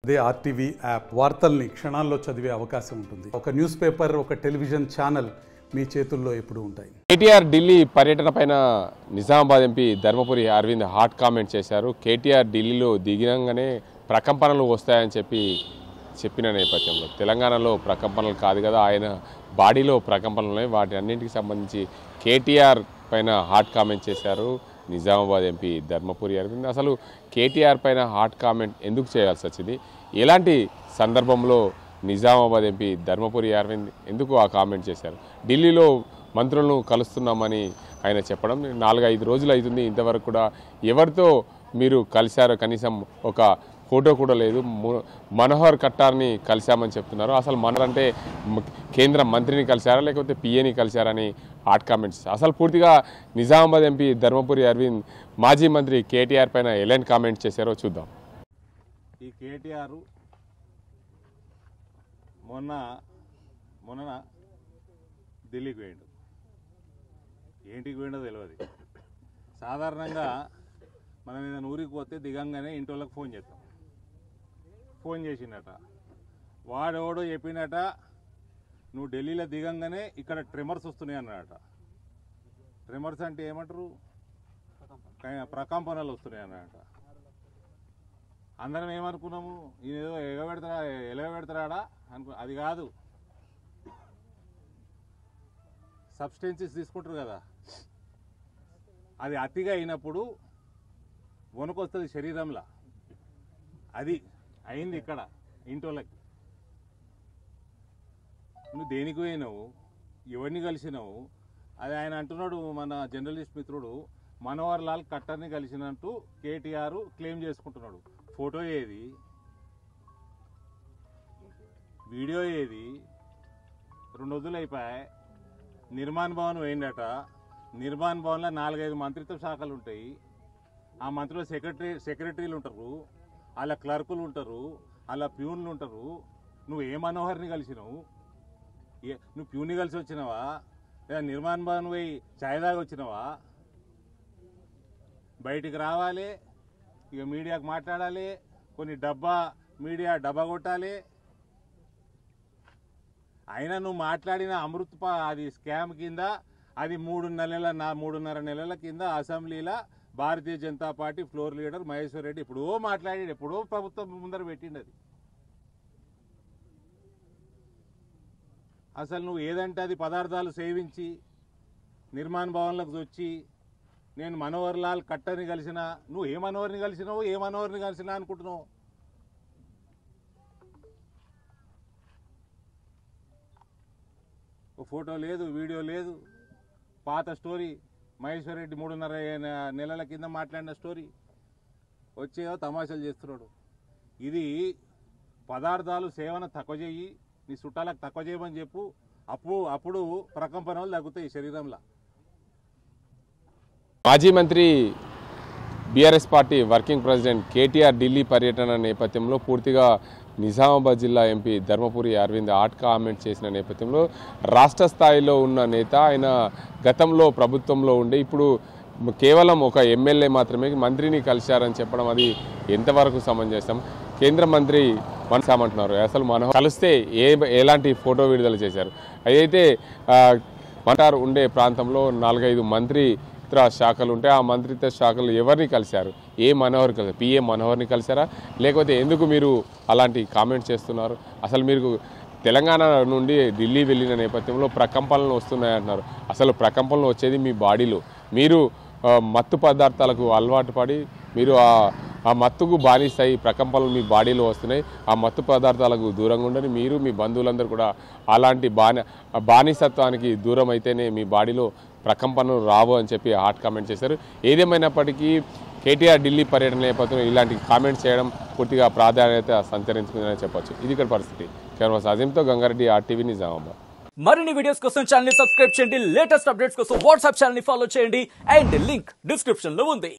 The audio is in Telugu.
అదే ఆర్టీవీ యాప్ వార్తల్ని క్షణాల్లో చదివే అవకాశం ఉంటుంది. ఒక న్యూస్ పేపర్, ఒక టెలివిజన్ ఛానల్ మీ చేతుల్లో ఎప్పుడూ ఉంటాయి. కేటీఆర్ ఢిల్లీ పర్యటన పైన Nizamabad MP Dharmapuri Arvind hot comment చేశారు. కేటీఆర్ ఢిల్లీలో దిగినంగానే ప్రకంపనలు వస్తాయని చెప్పిన నేపథ్యంలో తెలంగాణలో ప్రకంపనలు కాదు కదా, ఆయన బాడీలో ప్రకంపనలు ఉన్నాయి. వాటి అన్నింటికి సంబంధించి కేటీఆర్ పైన హాట్ కామెంట్ చేశారు నిజామాబాద్ ఎంపీ ధర్మపురి అరవింద్. అసలు కేటీఆర్ పైన హాట్ కామెంట్ ఎందుకు చేయాల్సి వచ్చింది, ఎలాంటి సందర్భంలో నిజామాబాద్ ఎంపీ ధర్మపురి అరవింద్ ఎందుకు ఆ కామెంట్ చేశారు? ఢిల్లీలో మంత్రులను కలుస్తున్నామని ఆయన చెప్పడం 4-5 రోజులు అవుతుంది, ఇంతవరకు కూడా ఎవరితో మీరు కలిశారో కనీసం ఒక ఫోటో కూడా లేదు. మనోహర్ కట్టార్ని కలిశామని చెప్తున్నారు. అసలు మనోహర్ అంటే కేంద్ర మంత్రిని కలిశారా లేకపోతే పిఏని కలిశారని హాట్ కామెంట్స్. అసలు పూర్తిగా నిజామాబాద్ ఎంపీ ధర్మపురి అరవింద్ మాజీ మంత్రి కేటీఆర్ పైన ఎలాంటి కామెంట్స్ చేశారో చూద్దాం. ఈ కేటీఆర్ మొన్న ఢిల్లీకి పోయిండు. ఏంటికి పోయిండో తెలియదు. సాధారణంగా మనం ఏదైనా ఊరికి పోతే దిగంగానే ఇంటి వాళ్ళకి ఫోన్ చేస్తాం. ఫోన్ చేసిండట, వాడెవడో చెప్పిండట నువ్వు ఢిల్లీలో దిగంగానే ఇక్కడ ట్రిమర్స్ వస్తున్నాయి అన్నాడట. ట్రిమర్స్ అంటే ఏమంటారు, ప్రకంపనలు వస్తున్నాయి అన్నాడట. అందరం ఏమనుకున్నాము, ఈయన ఏదో ఎలగబెడతాడా అది కాదు, సబ్స్టెన్సెస్ తీసుకుంటారు కదా, అది అతిగా అయినప్పుడు వణుకొస్తుంది శరీరంలో. అది అయింది ఇక్కడ ఇంటోళ్ళకి. నువ్వు దేనికి పోయినావు, ఎవరిని కలిసినావు? అది ఆయన అంటున్నాడు, మన జర్నలిస్ట్ మిత్రుడు మనోహర్ లాల్ ఖట్టర్ని కలిసినట్టు కేటీఆర్ క్లెయిమ్ చేసుకుంటున్నాడు. ఫోటో ఏది, వీడియో ఏది? 2 రోజులు అయిపోయాయి. నిర్మాణ్ భవన్ పోయిందట. నిర్మాణ్ భవన్లో 4-5 మంత్రిత్వ శాఖలు ఉంటాయి. ఆ మంత్రిలో సెక్రటరీలు ఉంటారు, అలా క్లర్కులు ఉంటారు, అలా ప్యూన్లు ఉంటారు. నువ్వు ఏ మనోహర్ని కలిసినావు? నువ్వు ప్యూన్ని కలిసి వచ్చినావా లేదా నిర్మాణ్ భవన్ పోయి ఛాయ్ దాగి వచ్చినావా? బయటికి రావాలి, ఇక మీడియాకు మాట్లాడాలి, కొన్ని మీడియా డబ్బా కొట్టాలి. అయినా నువ్వు మాట్లాడిన అది స్కామ్ కింద, అది 3.5 నెలల కింద అసెంబ్లీలో Bharatiya Janata Party floor leader Maheshwar Reddy ఎప్పుడో మాట్లాడాడు, ఎప్పుడో ప్రభుత్వం ముందర పెట్టిండు. అది అసలు నువ్వు ఏదంటే అది పదార్థాలు సేవించి నిర్మాణ్ భవన్లకు వచ్చి నేను మనోహర్ లాల్ ఖట్టర్ని కలిసిన, నువ్వు ఏ మనోహర్ని కలిసినా అనుకుంటున్నావు? ఒక ఫోటో లేదు, వీడియో లేదు, పాత స్టోరీ. మహేశ్వర్ రెడ్డి 3.5 నెలల కింద మాట్లాడిన స్టోరీ వచ్చేదో తమాషాలు చేస్తున్నాడు. ఇది పదార్థాలు సేవన తక్కువ చేయి, నీ చుట్టాలకు తక్కువ చేయమని చెప్పు. అప్పుడు ప్రకంపనలు తగ్గుతాయి శరీరంలో. మాజీ మంత్రి BRS party working president KTR Delhi పర్యటన నేపథ్యంలో పూర్తిగా నిజామాబాద్ జిల్లా MP Dharmapuri Arvind hot comment చేసిన నేపథ్యంలో రాష్ట్ర స్థాయిలో ఉన్న నేత, ఆయన గతంలో ప్రభుత్వంలో ఉండే ఇప్పుడు కేవలం ఒక ఎమ్మెల్యే మాత్రమే మంత్రిని కలిశారని చెప్పడం అది ఎంతవరకు సమంజసం? కేంద్ర మంత్రి మనసామంటున్నారు. అసలు మనం కలిస్తే ఎలాంటి ఫోటో విడుదల చేశారు? అయితే మంటారు ఉండే ప్రాంతంలో 4-5 మంత్రిత్వ శాఖలు ఉంటే ఆ మంత్రిత్వ శాఖలు ఎవరిని కలిశారు? మనోహర్ కలిశారు? పిఏ మనోహర్ని కలిశారా? లేకపోతే ఎందుకు మీరు అలాంటి కామెంట్ చేస్తున్నారు? అసలు మీరు తెలంగాణ నుండి ఢిల్లీ వెళ్ళిన నేపథ్యంలో ప్రకంపనలు వస్తున్నాయంటున్నారు. అసలు ప్రకంపనలు వచ్చేది మీ బాడీలో. మీరు మత్తు పదార్థాలకు అలవాటు పడి మీరు ఆ మత్తుకు బానిస్తాయి, ప్రకంపనలు మీ బాడీలో వస్తున్నాయి. ఆ మత్తు పదార్థాలకు దూరంగా ఉండని మీరు, మీ బంధువులందరూ కూడా అలాంటి బానిసత్వానికి దూరం అయితేనే మీ బాడీలో ప్రకంపనలు రావు అని చెప్పి హాట్ కామెంట్ చేశారు. ఏదేమైనప్పటికీ కేటీఆర్ ఢిల్లీ పర్యటన నేపథ్యంలో ఇలాంటి కామెంట్స్ చేయడం పూర్తిగా ప్రాధాన్యత సంతరించుకుందని చెప్పొచ్చు. ఇది ఇక్కడ పరిస్థితి. కెమెరా అజీంతో గంగారెడ్డి, ఆర్టీవీ, నిజామాబాద్. మరిన్ని వీడియోస్ కోసం ఛానల్ ని సబ్స్క్రైబ్ చేయండి, లేటెస్ట్ అప్డేట్స్ కోసం వాట్సాప్ ఛానల్ ని ఫాలో చేయండి, అండ్ లింక్ డిస్క్రిప్షన్ లో ఉంది.